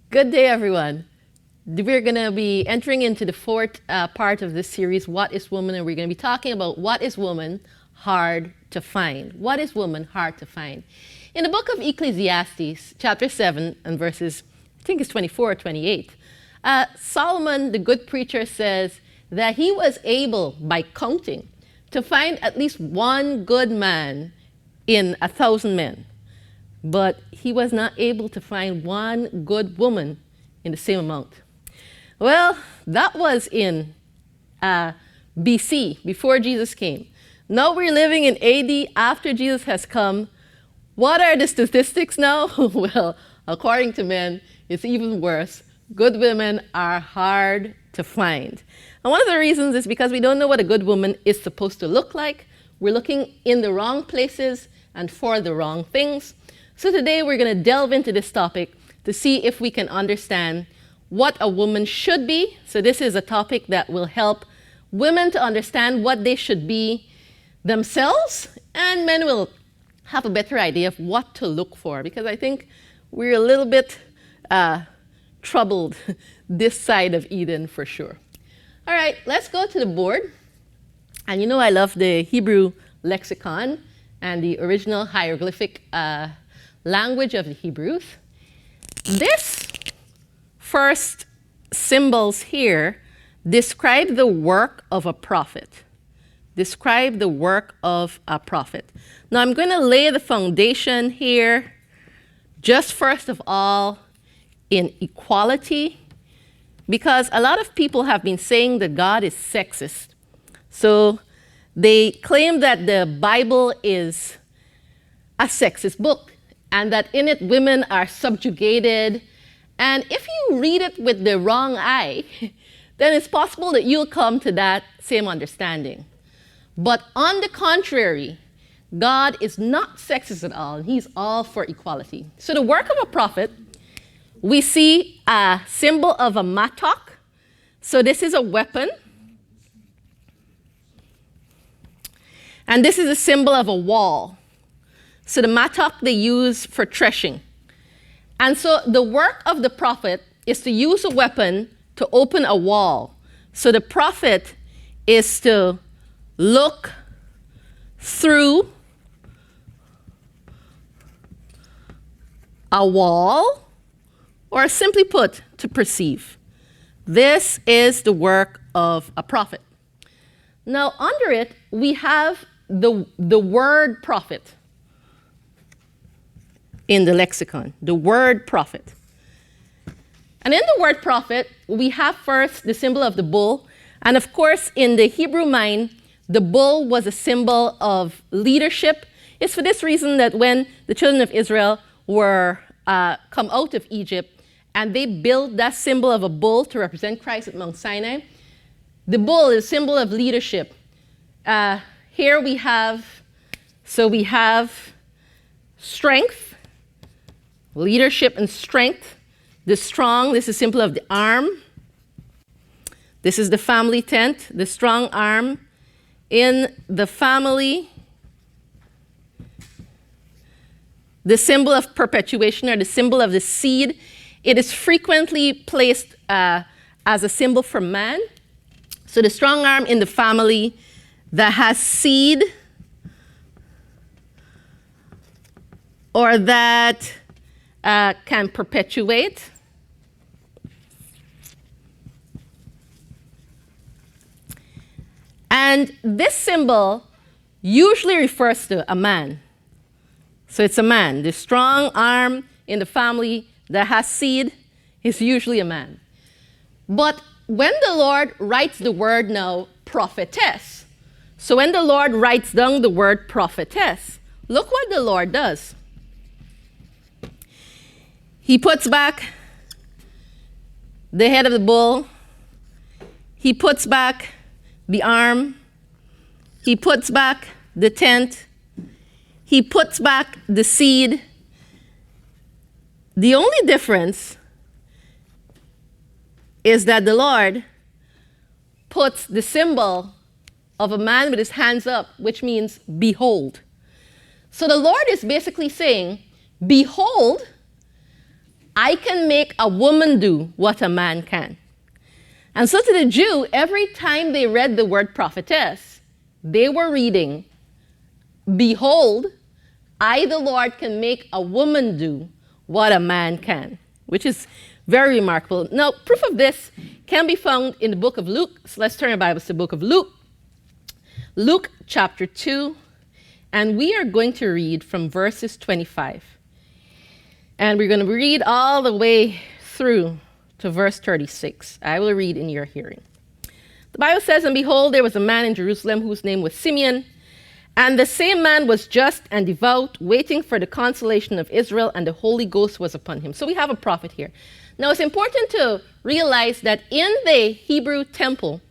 Good day, everyone. We're going to be entering into the fourth part of this series, What is Woman? And we're going to be talking about what is woman hard to find. What is woman hard to find? In the book of Ecclesiastes, chapter 7, and verses, I think it's 24 or 28, Solomon, the good preacher, says that he was able, by counting, to find at least one good man in 1,000 men. But he was not able to find one good woman in the same amount. Well, that was in BC, before Jesus came. Now we're living in AD, after Jesus has come. What are the statistics now? Well, according to men, it's even worse. Good women are hard to find. And one of the reasons is because we don't know what a good woman is supposed to look like. We're looking in the wrong places and for the wrong things. So today we're going to delve into this topic to see if we can understand what a woman should be. So this is a topic that will help women to understand what they should be themselves, and men will have a better idea of what to look for, because I think we're a little bit troubled this side of Eden for sure. All right, let's go to the board. And you know I love the Hebrew lexicon and the original hieroglyphic language of the Hebrews. This first symbols here describe the work of a prophet. Describe the work of a prophet. Now I'm going to lay the foundation here, just first of all, in equality, because a lot of people have been saying that God is sexist. So they claim that the Bible is a sexist book, and that in it women are subjugated. And if you read it with the wrong eye, then it's possible that you'll come to that same understanding. But on the contrary, God is not sexist at all. He's all for equality. So the work of a prophet, we see a symbol of a mattock. So this is a weapon. And this is a symbol of a wall. So the mattock they use for threshing. And so the work of the prophet is to use a weapon to open a wall. So the prophet is to look through a wall, or simply put, to perceive. This is the work of a prophet. Now under it, we have the word prophet. In the lexicon, the word prophet. And in the word prophet, we have first the symbol of the bull. And of course, in the Hebrew mind, the bull was a symbol of leadership. It's for this reason that when the children of Israel were come out of Egypt, and they built that symbol of a bull to represent Christ at Mount Sinai, the bull is a symbol of leadership. Here we have strength, leadership and strength. The strong, this is symbol of the arm. This is the family tent, the strong arm. In the family, the symbol of perpetuation, or the symbol of the seed, it is frequently placed as a symbol for man. So the strong arm in the family that has seed, or that can perpetuate. And this symbol usually refers to a man. So it's a man. The strong arm in the family that has seed is usually a man. But when the Lord writes the word now, prophetess, so when the Lord writes down the word prophetess, look what the Lord does. He puts back the head of the bull. He puts back the arm. He puts back the tent. He puts back the seed. The only difference is that the Lord puts the symbol of a man with his hands up, which means behold. So the Lord is basically saying, behold, I can make a woman do what a man can. And so to the Jew, every time they read the word prophetess, they were reading, behold, I, the Lord, can make a woman do what a man can, which is very remarkable. Now, proof of this can be found in the book of Luke. So let's turn our Bibles to the book of Luke. Luke chapter 2, and we are going to read from verses 25. And we're going to read all the way through to verse 36. I will read in your hearing. The Bible says, and behold, there was a man in Jerusalem whose name was Simeon, and the same man was just and devout, waiting for the consolation of Israel, and the Holy Ghost was upon him. So we have a prophet here. Now it's important to realize that in the Hebrew temple,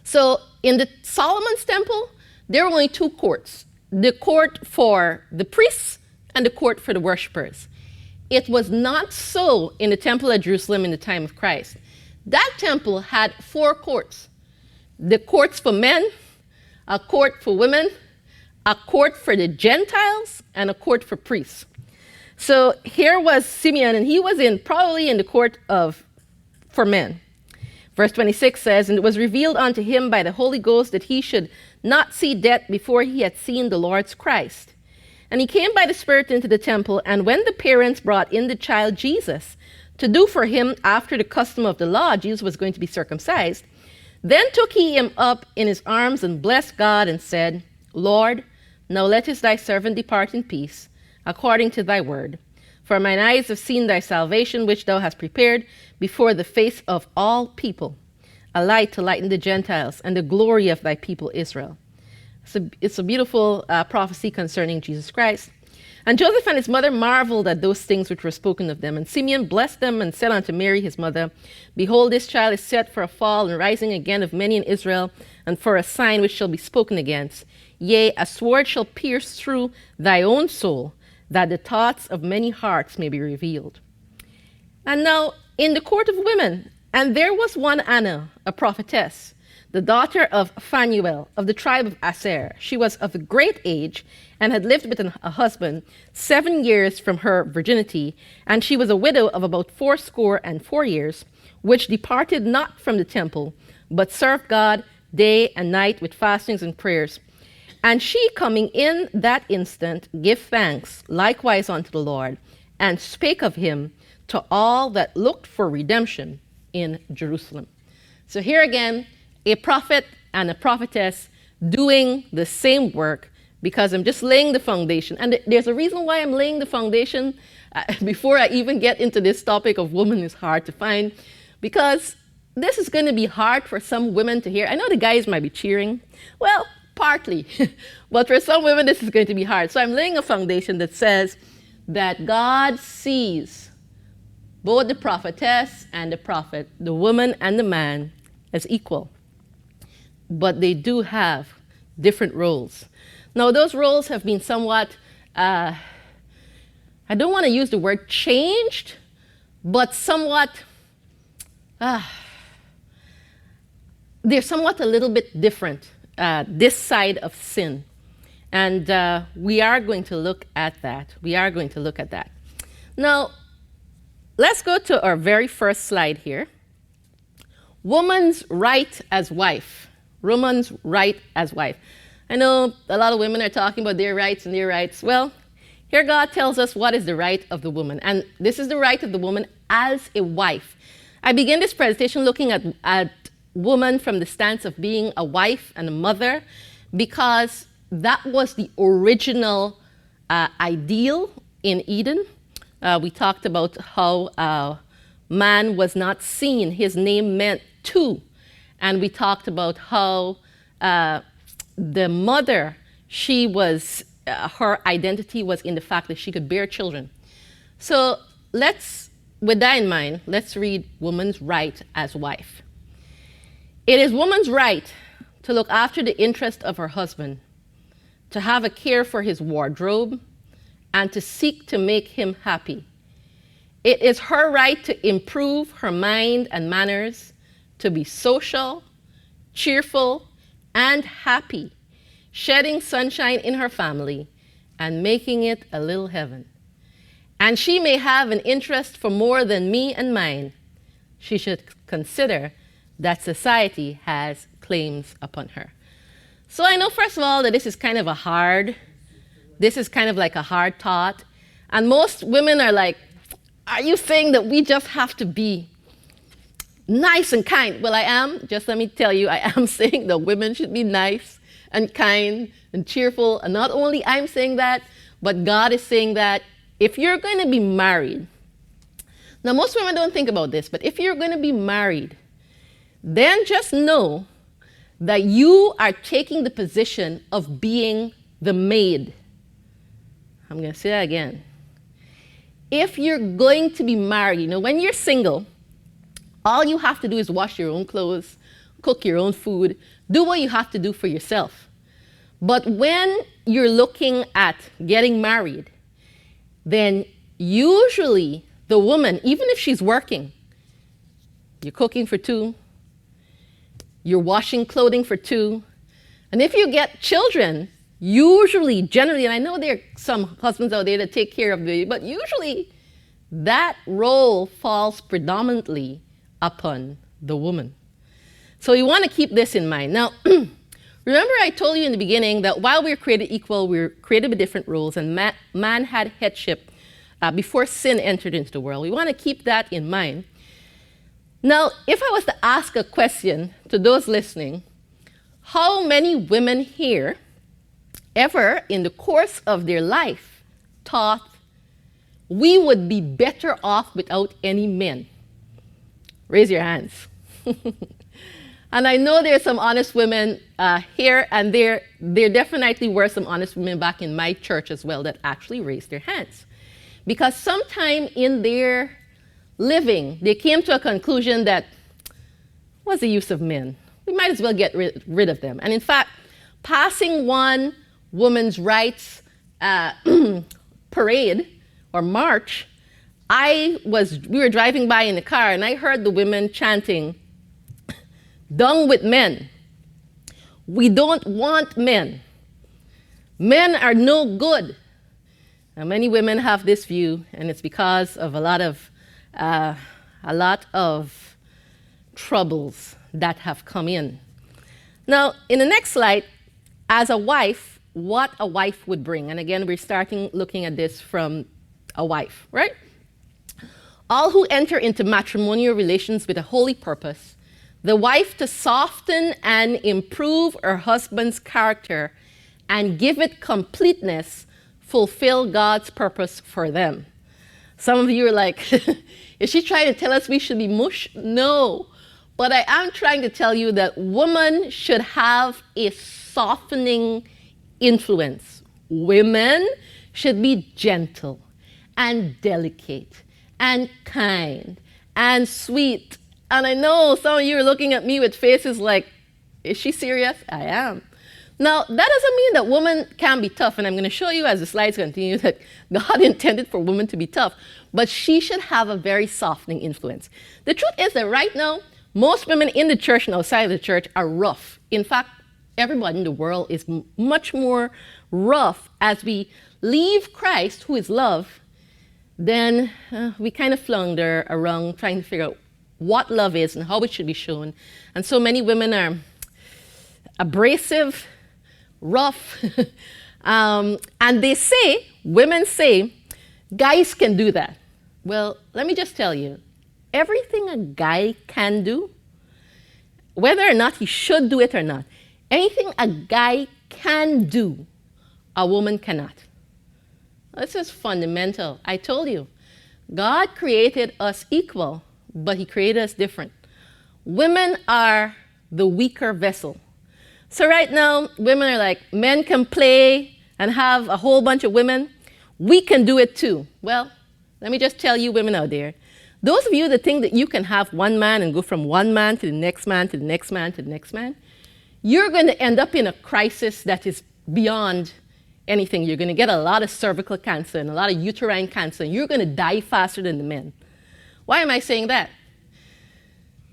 so in the Solomon's temple, there were only two courts, the court for the priests and the court for the worshipers. It was not so in the temple at Jerusalem in the time of Christ. That temple had four courts. The courts for men, a court for women, a court for the Gentiles, and a court for priests. So here was Simeon, and he was probably in the court for men. Verse 26 says, and it was revealed unto him by the Holy Ghost that he should not see death before he had seen the Lord's Christ. And he came by the Spirit into the temple, and when the parents brought in the child Jesus to do for him after the custom of the law, Jesus was going to be circumcised, then took he him up in his arms and blessed God and said, Lord, now lettest thy servant depart in peace, according to thy word. For mine eyes have seen thy salvation, which thou hast prepared before the face of all people, a light to lighten the Gentiles, and the glory of thy people Israel. So it's a beautiful prophecy concerning Jesus Christ. And Joseph and his mother marveled at those things which were spoken of them. And Simeon blessed them and said unto Mary his mother, behold, this child is set for a fall and rising again of many in Israel, and for a sign which shall be spoken against. Yea, a sword shall pierce through thy own soul, that the thoughts of many hearts may be revealed. And now in the court of women, and there was one Anna, a prophetess, the daughter of Phanuel of the tribe of Aser. She was of a great age and had lived with a husband 7 years from her virginity, and she was a widow of about 84 years, which departed not from the temple, but served God day and night with fastings and prayers. And she, coming in that instant, gave thanks likewise unto the Lord, and spake of him to all that looked for redemption in Jerusalem. So here again, a prophet and a prophetess doing the same work, because I'm just laying the foundation. And there's a reason why I'm laying the foundation before I even get into this topic of woman is hard to find, because this is going to be hard for some women to hear. I know the guys might be cheering. Well, partly. But for some women, this is going to be hard. So I'm laying a foundation that says that God sees both the prophetess and the prophet, the woman and the man, as equal. But they do have different roles. Now, those roles have been somewhat, I don't want to use the word changed, but somewhat, they're somewhat a little bit different this side of sin. And we are going to look at that. We are going to look at that. Now, let's go to our very first slide here. Woman's right as wife. Woman's right as wife. I know a lot of women are talking about their rights and their rights. Well, here God tells us what is the right of the woman. And this is the right of the woman as a wife. I begin this presentation looking at woman from the stance of being a wife and a mother, because that was the original ideal in Eden. We talked about how man was not seen. His name meant two. And we talked about how the mother, she was, her identity was in the fact that she could bear children. So with that in mind, let's read woman's right as wife. It is woman's right to look after the interest of her husband, to have a care for his wardrobe, and to seek to make him happy. It is her right to improve her mind and manners, to be social, cheerful, and happy, shedding sunshine in her family and making it a little heaven. and she may have an interest for more than me and mine, she should consider that society has claims upon her. So I know, first of all, that this is kind of like a hard thought. And most women are like, are you saying that we just have to be nice and kind? Well, I am. Just let me tell you, I am saying that women should be nice and kind and cheerful. And not only I'm saying that, but God is saying that if you're going to be married, now most women don't think about this, but if you're going to be married, then just know that you are taking the position of being the maid. I'm going to say that again. If you're going to be married, when you're single, all you have to do is wash your own clothes, cook your own food, do what you have to do for yourself. But when you're looking at getting married, then usually the woman, even if she's working, you're cooking for two, you're washing clothing for two, and if you get children, usually, generally, and I know there are some husbands out there that take care of the baby, but usually that role falls predominantly upon the woman. So you want to keep this in mind. Now, remember I told you in the beginning that while we were created equal, we were created with different roles, and man had headship before sin entered into the world. We want to keep that in mind. Now, if I was to ask a question to those listening, how many women here ever in the course of their life thought we would be better off without any men? Raise your hands. And I know there's some honest women here and there. There definitely were some honest women back in my church as well that actually raised their hands. Because sometime in their living, they came to a conclusion that, what's the use of men? We might as well get rid of them. And in fact, passing one women's rights parade or march, we were driving by in the car and I heard the women chanting, "Down with men. We don't want men. Men are no good." Now, many women have this view, and it's because of a lot of troubles that have come in. Now, in the next slide, as a wife, what a wife would bring. And again, we're starting looking at this from a wife, right? All who enter into matrimonial relations with a holy purpose, the wife to soften and improve her husband's character and give it completeness, fulfill God's purpose for them. Some of you are like, is she trying to tell us we should be mush? No. But I am trying to tell you that women should have a softening influence. Women should be gentle and delicate and kind and sweet. And I know some of you are looking at me with faces like, is she serious? I am. Now, that doesn't mean that women can be tough, and I'm going to show you as the slides continue that God intended for women to be tough, but she should have a very softening influence. The truth is that right now, most women in the church and outside of the church are rough. In fact, everybody in the world is much more rough. As we leave Christ, who is love, then we kind of flounder around trying to figure out what love is and how it should be shown. And so many women are abrasive, rough, and women say, guys can do that. Well, let me just tell you, everything a guy can do, whether or not he should do it or not, anything a guy can do, a woman cannot. This is fundamental. I told you, God created us equal, but he created us different. Women are the weaker vessel. So right now, women are like, men can play and have a whole bunch of women. We can do it too. Well, let me just tell you women out there, those of you that think that you can have one man and go from one man to the next man to the next man to the next man, you're going to end up in a crisis that is beyond anything. You're going to get a lot of cervical cancer and a lot of uterine cancer, and you're going to die faster than the men. Why am I saying that?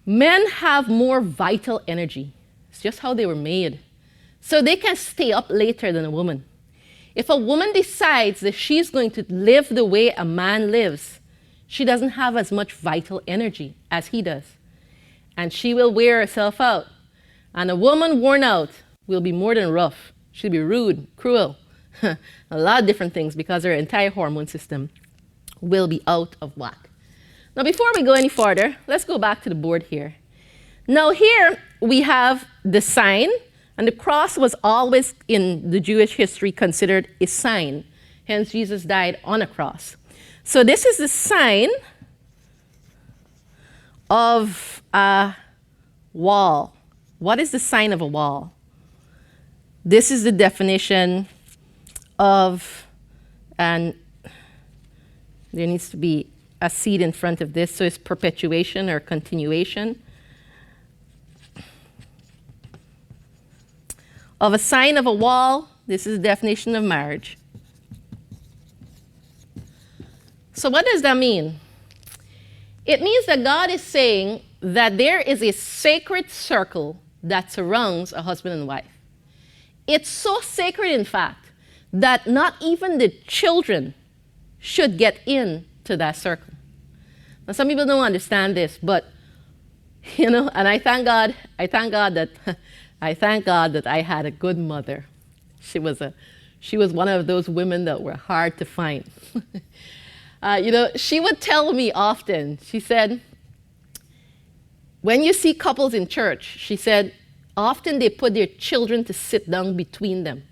Men have more vital energy. It's just how they were made. So they can stay up later than a woman. If a woman decides that she's going to live the way a man lives, she doesn't have as much vital energy as he does. And she will wear herself out. And a woman worn out will be more than rough. She'll be rude, cruel, a lot of different things because her entire hormone system will be out of whack. Now, before we go any further, let's go back to the board here. Now, here we have the sign, and the cross was always in the Jewish history considered a sign. Hence, Jesus died on a cross. So this is the sign of a wall. What is the sign of a wall? This is the definition of, and there needs to be a seed in front of this, so it's perpetuation or continuation of a sign of a wall. This is the definition of marriage. So what does that mean? It means that God is saying that there is a sacred circle that surrounds a husband and wife. It's so sacred, in fact, that not even the children should get into that circle. Now, some people don't understand this, but, and I thank God that I had a good mother. She was one of those women that were hard to find. She would tell me often, she said, when you see couples in church, she said, often they put their children to sit down between them.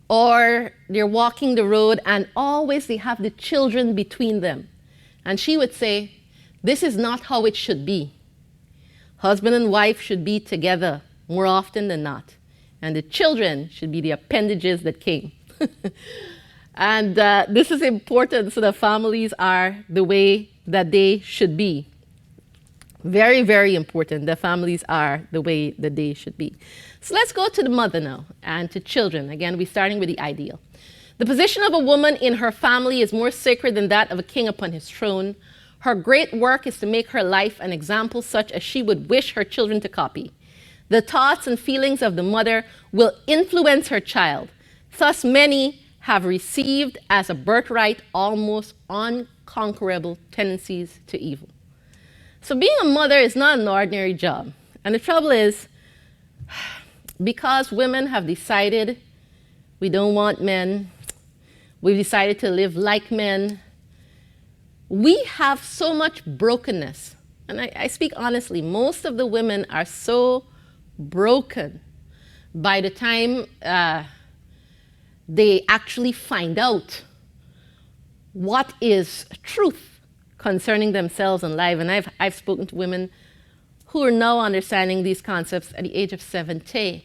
Or they're walking the road and always they have the children between them. And she would say, this is not how it should be. Husband and wife should be together more often than not. And the children should be the appendages that came. And this is important so that families are the way that they should be. Very, very important that families are the way that they should be. So let's go to the mother now and to children. Again, we're starting with the ideal. The position of a woman in her family is more sacred than that of a king upon his throne. Her great work is to make her life an example such as she would wish her children to copy. The thoughts and feelings of the mother will influence her child. Thus, many have received as a birthright almost unconquerable tendencies to evil. So being a mother is not an ordinary job. And the trouble is, because women have decided we don't want men, we've decided to live like men, we have so much brokenness. And I speak honestly, most of the women are so broken by the time they actually find out what is truth concerning themselves and life. And I've spoken to women who are now understanding these concepts at the age of 70.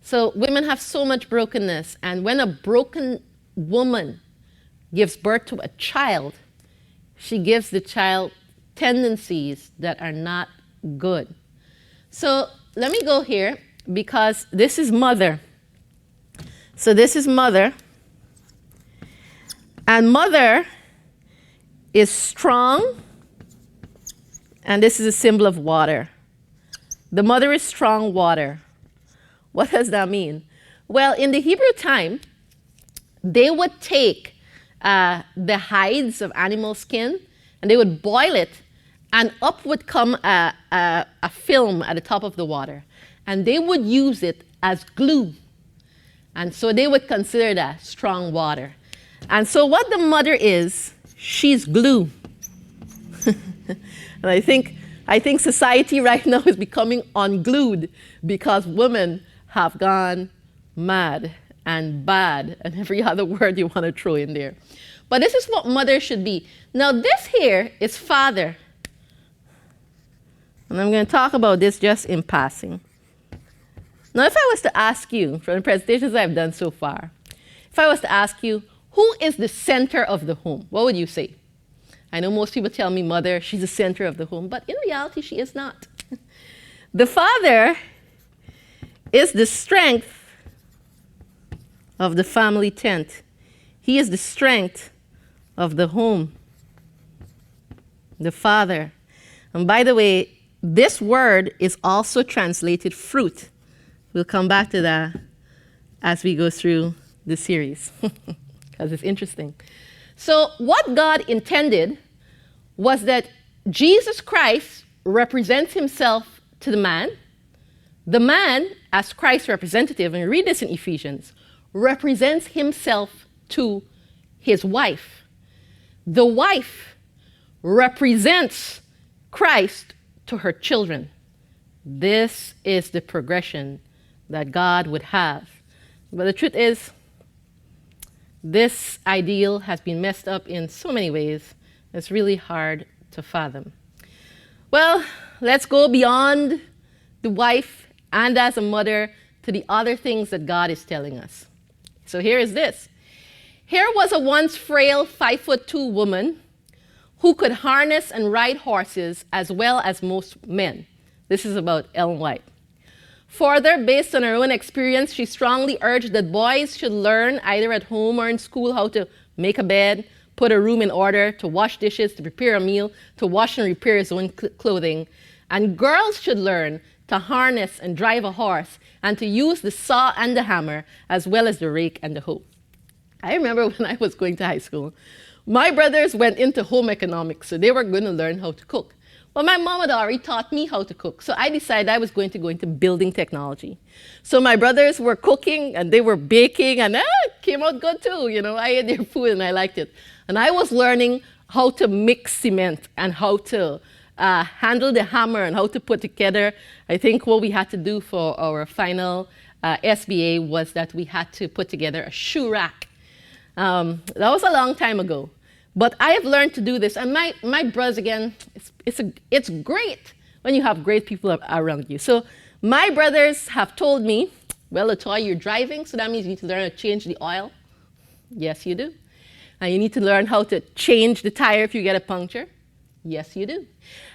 So women have so much brokenness. And when a broken woman gives birth to a child, she gives the child tendencies that are not good. So let me go here because this is mother. So this is mother. And mother is strong, and this is a symbol of water. The mother is strong water. What does that mean? Well, in the Hebrew time, they would take the hides of animal skin and they would boil it, and up would come a film at the top of the water, and they would use it as glue. And so they would consider that strong water. And so what the mother is, she's glue. And I think society right now is becoming unglued because women have gone mad and bad and every other word you want to throw in there. But this is what mother should be. Now this here is father. And I'm going to talk about this just in passing. Now if I was to ask you, from the presentations I've done so far, if I was to ask you, who is the center of the home? What would you say? I know most people tell me mother, she's the center of the home, but in reality, she is not. The father is the strength of the family tent. He is the strength of the home. The father. And by the way, this word is also translated fruit. We'll come back to that as we go through this series because it's interesting. So what God intended was that Jesus Christ represents himself to the man, as Christ's representative, and we read this in Ephesians, represents himself to his wife. The wife represents Christ to her children. This is the progression that God would have. But the truth is, this ideal has been messed up in so many ways, it's really hard to fathom. Well, let's go beyond the wife and as a mother to the other things that God is telling us. So here is this. Here was a once frail 5'2" woman who could harness and ride horses as well as most men. This is about Ellen White. Further, based on her own experience, she strongly urged that boys should learn either at home or in school how to make a bed, put a room in order, to wash dishes, to prepare a meal, to wash and repair his own clothing. And girls should learn to harness and drive a horse and to use the saw and the hammer as well as the rake and the hoe. I remember when I was going to high school, my brothers went into home economics, so they were going to learn how to cook. Well, my mom had already taught me how to cook, so I decided I was going to go into building technology. So my brothers were cooking, and they were baking, and it came out good too. You know, I ate their food, and I liked it. And I was learning how to mix cement and how to handle the hammer and how to put together. I think what we had to do for our final SBA was that we had to put together a shoe rack. That was a long time ago. But I have learned to do this, and my brothers, again, it's great when you have great people around you. So my brothers have told me, well, Latoya, you're driving, so that means you need to learn how to change the oil. Yes, you do. And you need to learn how to change the tire if you get a puncture. Yes, you do.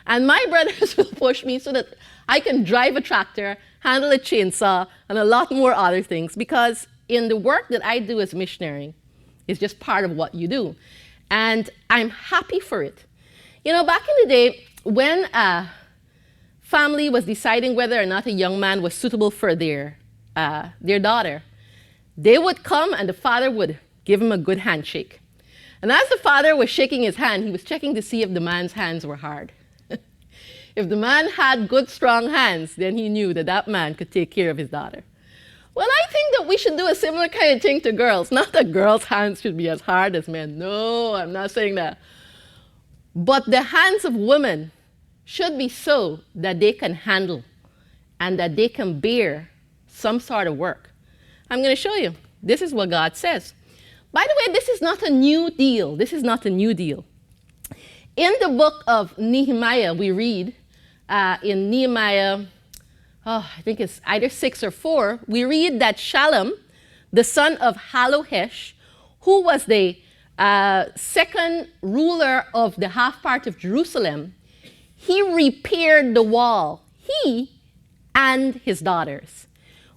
And my brothers will push me so that I can drive a tractor, handle a chainsaw, and a lot more other things, because in the work that I do as a missionary, it's just part of what you do. And I'm happy for it. You know, back in the day, when a family was deciding whether or not a young man was suitable for their daughter, they would come and the father would give him a good handshake. And as the father was shaking his hand, he was checking to see if the man's hands were hard. If the man had good, strong hands, then he knew that that man could take care of his daughter. Well, I think that we should do a similar kind of thing to girls. Not that girls' hands should be as hard as men. No, I'm not saying that. But the hands of women should be so that they can handle and that they can bear some sort of work. I'm going to show you. This is what God says. By the way, this is not a new deal. This is not a new deal. In the book of Nehemiah, we read in Nehemiah, I think it's either 6 or 4, we read that Shallum, the son of Halohesh, who was the second ruler of the half part of Jerusalem, he repaired the wall, he and his daughters.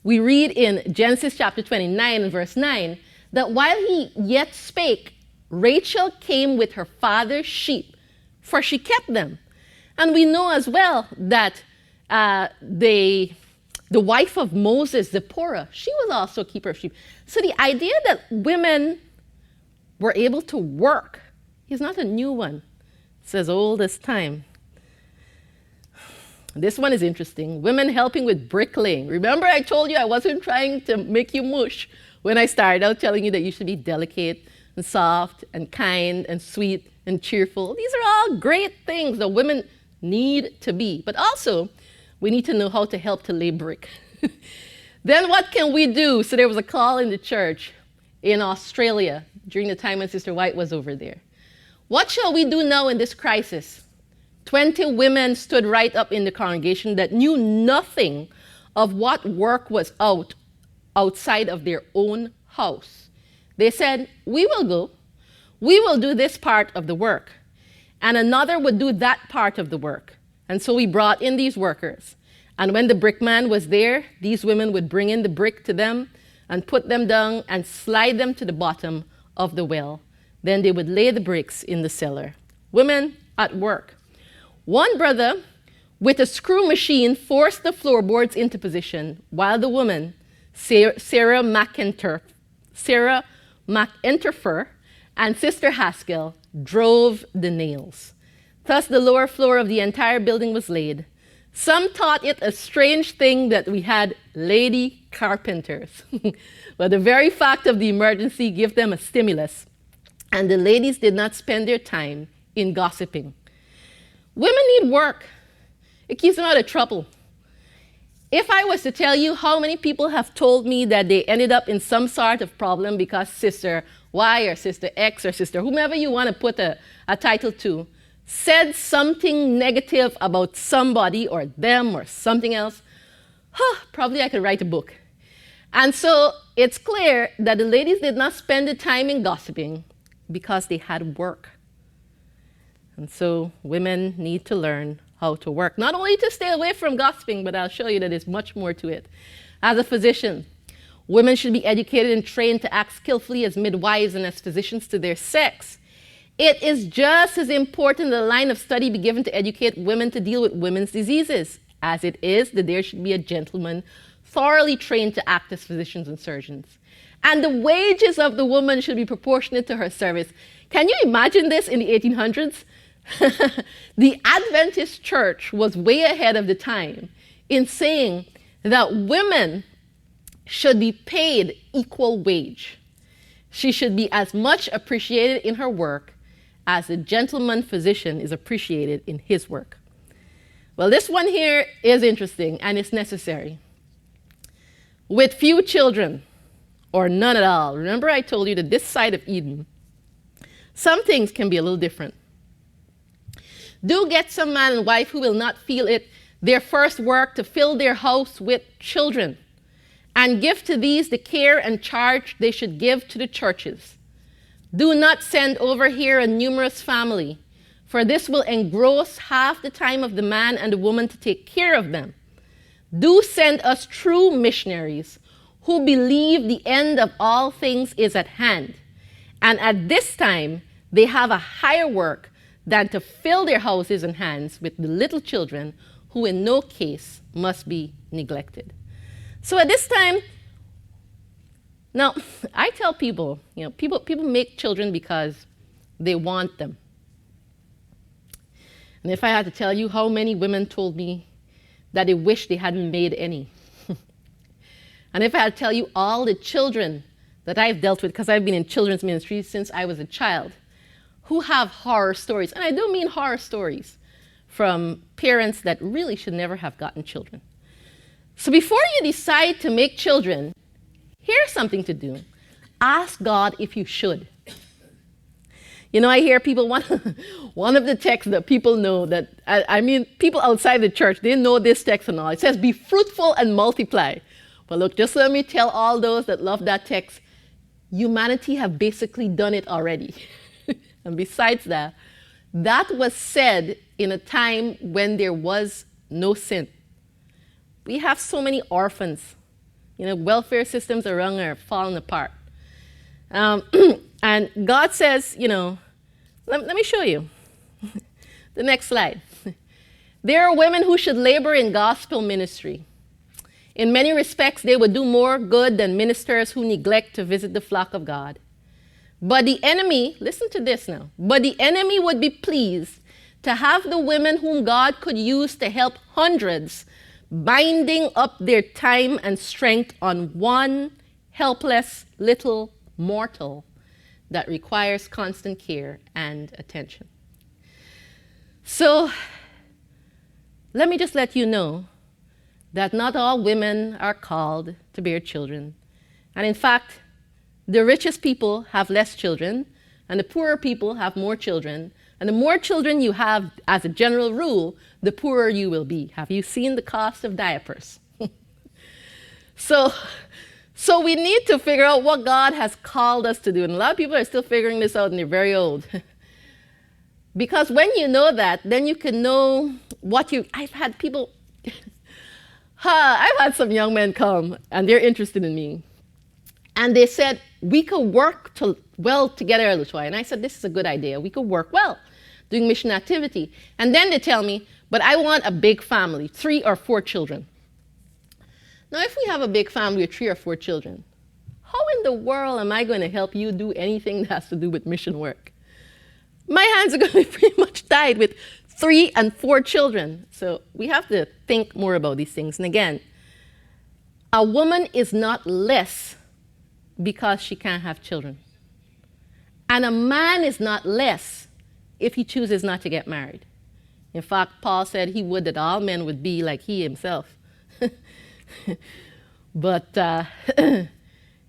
We read in Genesis chapter 29 and verse 9 that while he yet spake, Rachel came with her father's sheep, for she kept them. And we know as well that the wife of Moses, Zipporah, she was also a keeper of sheep. So the idea that women were able to work is not a new one. It's as old as time. This one is interesting. Women helping with bricklaying. Remember I told you I wasn't trying to make you mush when I started out telling you that you should be delicate and soft and kind and sweet and cheerful. These are all great things that women need to be. But also, we need to know how to help to lay brick. Then what can we do? So there was a call in the church in Australia during the time when Sister White was over there. What shall we do now in this crisis? 20 women stood right up in the congregation that knew nothing of what work was outside of their own house. They said, we will go. We will do this part of the work. And another would do that part of the work. And so we brought in these workers. And when the brickman was there, these women would bring in the brick to them and put them down and slide them to the bottom of the well. Then they would lay the bricks in the cellar. Women at work. One brother, with a screw machine, forced the floorboards into position, while the woman, Sarah McIntyre, Sarah McIntyre, and Sister Haskell drove the nails. Thus the lower floor of the entire building was laid. Some thought it a strange thing that we had lady carpenters. But the very fact of the emergency gave them a stimulus, and the ladies did not spend their time in gossiping. Women need work. It keeps them out of trouble. If I was to tell you how many people have told me that they ended up in some sort of problem because Sister Y or Sister X or Sister whomever you want to put a title to said something negative about somebody or them or something else, probably I could write a book. And so it's clear that the ladies did not spend the time in gossiping because they had work. And so women need to learn how to work, not only to stay away from gossiping, but I'll show you that there's much more to it. As a physician, women should be educated and trained to act skillfully as midwives and as physicians to their sex. It is just as important that a line of study be given to educate women to deal with women's diseases, as it is that there should be a gentleman thoroughly trained to act as physicians and surgeons. And the wages of the woman should be proportionate to her service. Can you imagine this in the 1800s? The Adventist church was way ahead of the time in saying that women should be paid equal wage. She should be as much appreciated in her work as a gentleman physician is appreciated in his work. Well, this one here is interesting and it's necessary. With few children, or none at all. Remember I told you that this side of Eden, some things can be a little different. Do get some man and wife who will not feel it their first work to fill their house with children, and give to these the care and charge they should give to the churches. Do not send over here a numerous family, for this will engross half the time of the man and the woman to take care of them. Do send us true missionaries who believe the end of all things is at hand, and at this time they have a higher work than to fill their houses and hands with the little children who in no case must be neglected. So at this time, now I tell people, people make children because they want them. And if I had to tell you how many women told me that they wish they hadn't made any. And if I had to tell you all the children that I've dealt with, because I've been in children's ministry since I was a child, who have horror stories, and I don't mean horror stories, from parents that really should never have gotten children. So before you decide to make children, here's something to do. Ask God if you should. I hear people, one of the texts that people know that, I mean, people outside the church, they know this text and all. It says, be fruitful and multiply. But look, just let me tell all those that love that text, humanity have basically done it already. And besides that, that was said in a time when there was no sin. We have so many orphans. Welfare systems around are falling apart. And God says, let me show you. The next slide. There are women who should labor in gospel ministry. In many respects, they would do more good than ministers who neglect to visit the flock of God. But the enemy, listen to this now, but the enemy would be pleased to have the women whom God could use to help hundreds binding up their time and strength on one helpless little mortal that requires constant care and attention. So let me just let you know that not all women are called to bear children. And in fact, the richest people have less children, and the poorer people have more children. And the more children you have, as a general rule, the poorer you will be. Have you seen the cost of diapers? So we need to figure out what God has called us to do. And a lot of people are still figuring this out and they're very old. Because when you know that, then you can know what I've had people, I've had some young men come and they're interested in me. And they said, we could work well together, Latoya. And I said, this is a good idea. We could work well doing mission activity. And then they tell me, but I want a big family, 3 or 4 children. Now, if we have a big family with 3 or 4 children, how how in the world am I going to help you do anything that has to do with mission work? My hands are going to be pretty much tied with 3 and 4 children. So we have to think more about these things. And again, a woman is not less because she can't have children. And a man is not less if he chooses not to get married. In fact, Paul said he would that all men would be like he himself. But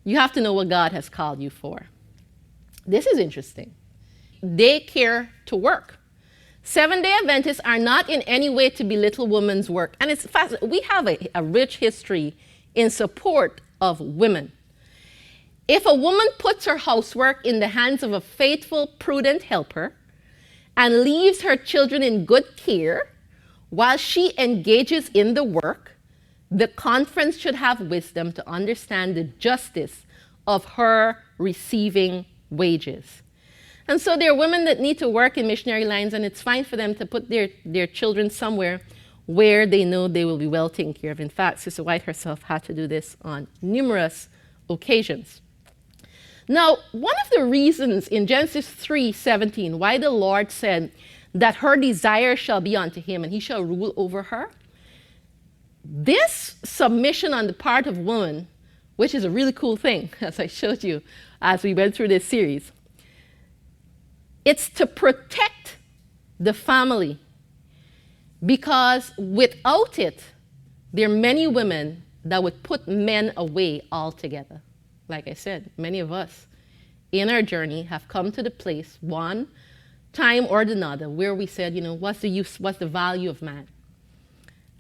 you have to know what God has called you for. This is interesting. They care to work. Seventh-day Adventists are not in any way to belittle women's work. And it's fascinating. We have a rich history in support of women. If a woman puts her housework in the hands of a faithful, prudent helper and leaves her children in good care while she engages in the work, the conference should have wisdom to understand the justice of her receiving wages. And so there are women that need to work in missionary lines, and it's fine for them to put their children somewhere where they know they will be well taken care of. In fact, Sister White herself had to do this on numerous occasions. Now, one of the reasons in Genesis 3:17 why the Lord said that her desire shall be unto him and he shall rule over her, this submission on the part of woman, which is a really cool thing, as I showed you as we went through this series, it's to protect the family, because without it, there are many women that would put men away altogether. Like I said, many of us in our journey have come to the place, one time or another, where we said, you know, what's the value of man?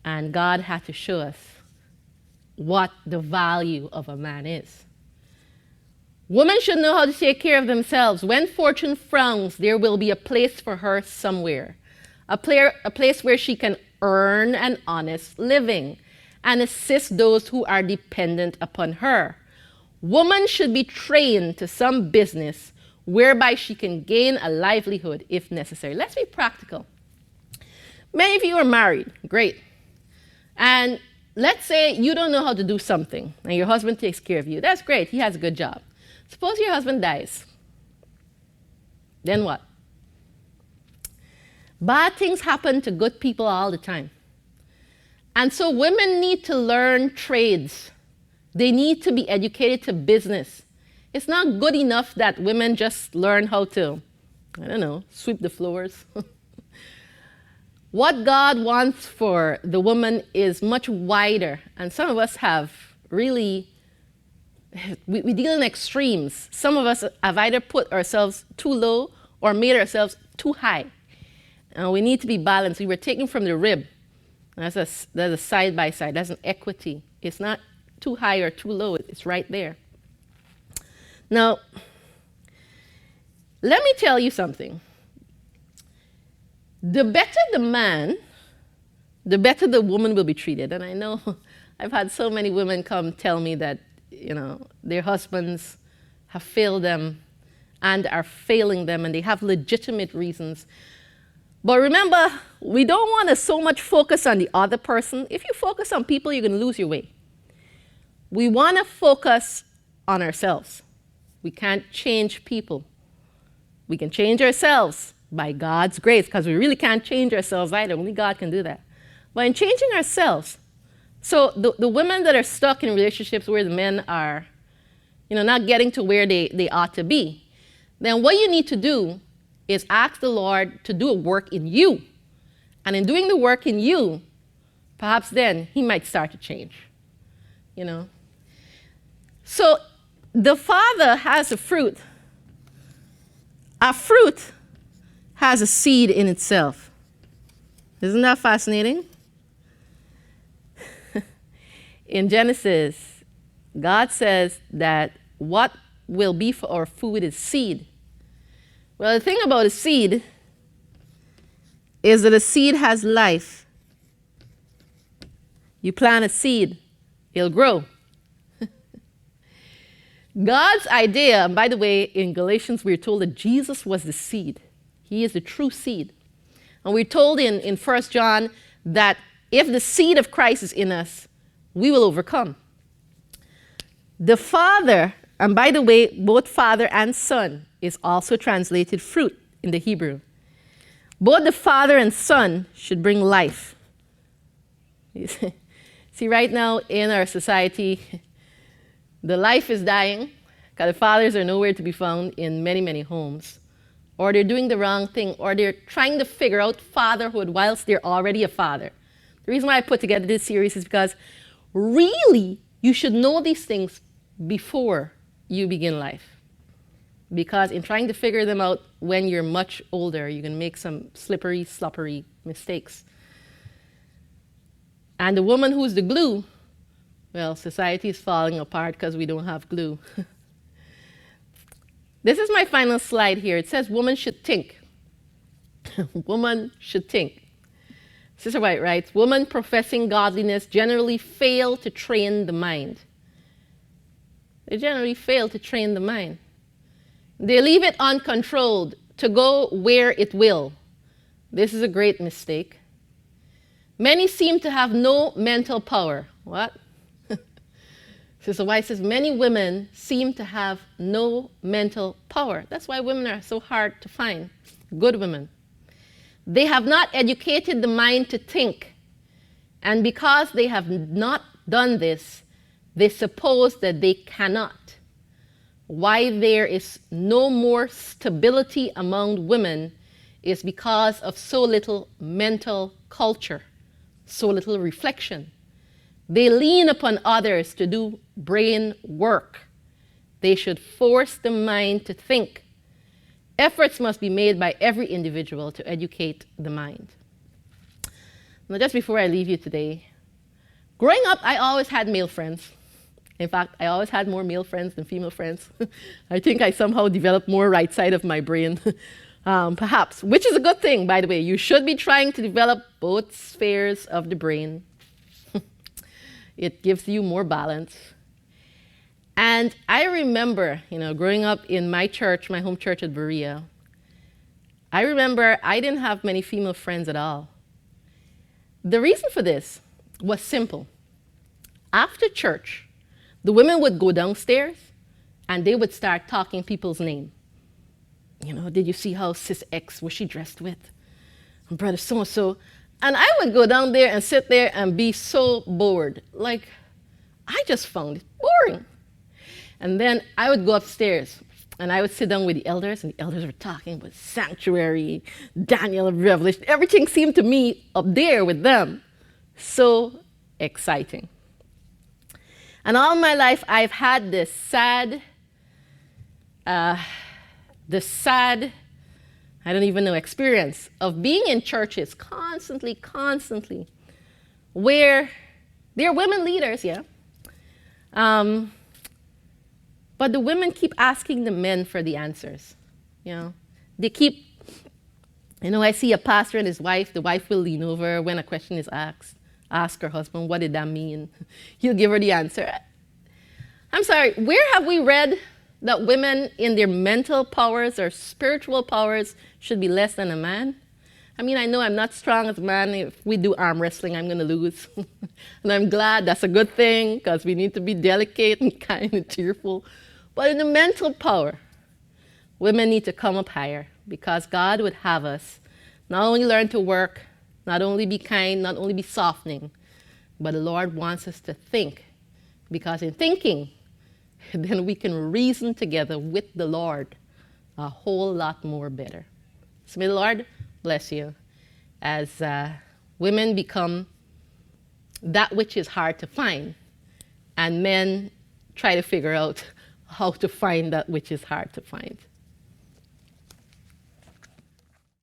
And God had to show us what the value of a man is. Women should know how to take care of themselves. When fortune frowns, there will be a place for her somewhere, a place where she can earn an honest living and assist those who are dependent upon her. Woman should be trained to some business whereby she can gain a livelihood if necessary. Let's be practical. Many of you are married, great. And let's say you don't know how to do something and your husband takes care of you. That's great, he has a good job. Suppose your husband dies. Then what? Bad things happen to good people all the time. And so women need to learn trades. They need to be educated to business. It's not good enough that women just learn how to, I don't know, sweep the floors. What God wants for the woman is much wider. And some of us have really, we deal in extremes. Some of us have either put ourselves too low or made ourselves too high. And we need to be balanced. We were taken from the rib. That's a side by side. That's an equity. It's not too high or too low. It's right there. Now, let me tell you something. The better the man, the better the woman will be treated. And I know I've had so many women come tell me that, you know, their husbands have failed them and are failing them, and they have legitimate reasons. But remember, we don't want to so much focus on the other person. If you focus on people, you're going to lose your way. We want to focus on ourselves. We can't change people. We can change ourselves by God's grace, because we really can't change ourselves either. Only God can do that. But in changing ourselves, so the women that are stuck in relationships where the men are, you know, not getting to where they ought to be, then what you need to do is ask the Lord to do a work in you. And in doing the work in you, perhaps then he might start to change, you know. So the Father has a fruit. A fruit has a seed in itself. Isn't that fascinating? In Genesis, God says that what will be for our food is seed. Well, the thing about a seed is that a seed has life. You plant a seed, it'll grow. God's idea, and by the way, in Galatians, we're told that Jesus was the seed. He is the true seed. And we're told in 1 John that if the seed of Christ is in us, we will overcome. The Father And by the way, both father and son is also translated fruit in the Hebrew. Both the father and son should bring life. See, right now in our society, the life is dying because the fathers are nowhere to be found in many, many homes. Or they're doing the wrong thing, or they're trying to figure out fatherhood whilst they're already a father. The reason why I put together this series is because really you should know these things before you begin life. Because in trying to figure them out when you're much older, you can make some slippery, sloppery mistakes. And the woman who's the glue, well, society is falling apart because we don't have glue. This is my final slide here. It says woman should think. Woman should think. Sister White writes, women professing godliness generally fail to train the mind. They generally fail to train the mind. They leave it uncontrolled to go where it will. This is a great mistake. Many seem to have no mental power. What? Sister White says, many women seem to have no mental power. That's why women are so hard to find, good women. They have not educated the mind to think. And because they have not done this, they suppose that they cannot. Why there is no more stability among women is because of so little mental culture, so little reflection. They lean upon others to do brain work. They should force the mind to think. Efforts must be made by every individual to educate the mind. Now, just before I leave you today, growing up, I always had male friends. In fact, I always had more male friends than female friends. I think I somehow developed more right side of my brain, perhaps, which is a good thing, by the way. You should be trying to develop both spheres of the brain. It gives you more balance. And I remember, growing up in my church, my home church at Berea, I remember I didn't have many female friends at all. The reason for this was simple. After church, the women would go downstairs and they would start talking people's name. Did you see how Sis X was she dressed with? And brother so-and-so. And I would go down there and sit there and be so bored. Like, I just found it boring. And then I would go upstairs and I would sit down with the elders, and the elders were talking about sanctuary, Daniel of Revelation. Everything seemed to me up there with them. So exciting. And all my life, I've had this sad, I don't even know, experience of being in churches constantly, where there are women leaders, yeah. But the women keep asking the men for the answers, They keep, I see a pastor and his wife, the wife will lean over when a question is asked, ask her husband, what did that mean? He'll give her the answer. I'm sorry, where have we read that women in their mental powers or spiritual powers should be less than a man? I mean, I know I'm not strong as a man. If we do arm wrestling, I'm going to lose. And I'm glad that's a good thing because we need to be delicate and kind and cheerful. But in the mental power, women need to come up higher because God would have us not only learn to work, not only be kind, not only be softening, but the Lord wants us to think. Because in thinking, then we can reason together with the Lord a whole lot more better. So may the Lord bless you as women become that which is hard to find, and men try to figure out how to find that which is hard to find.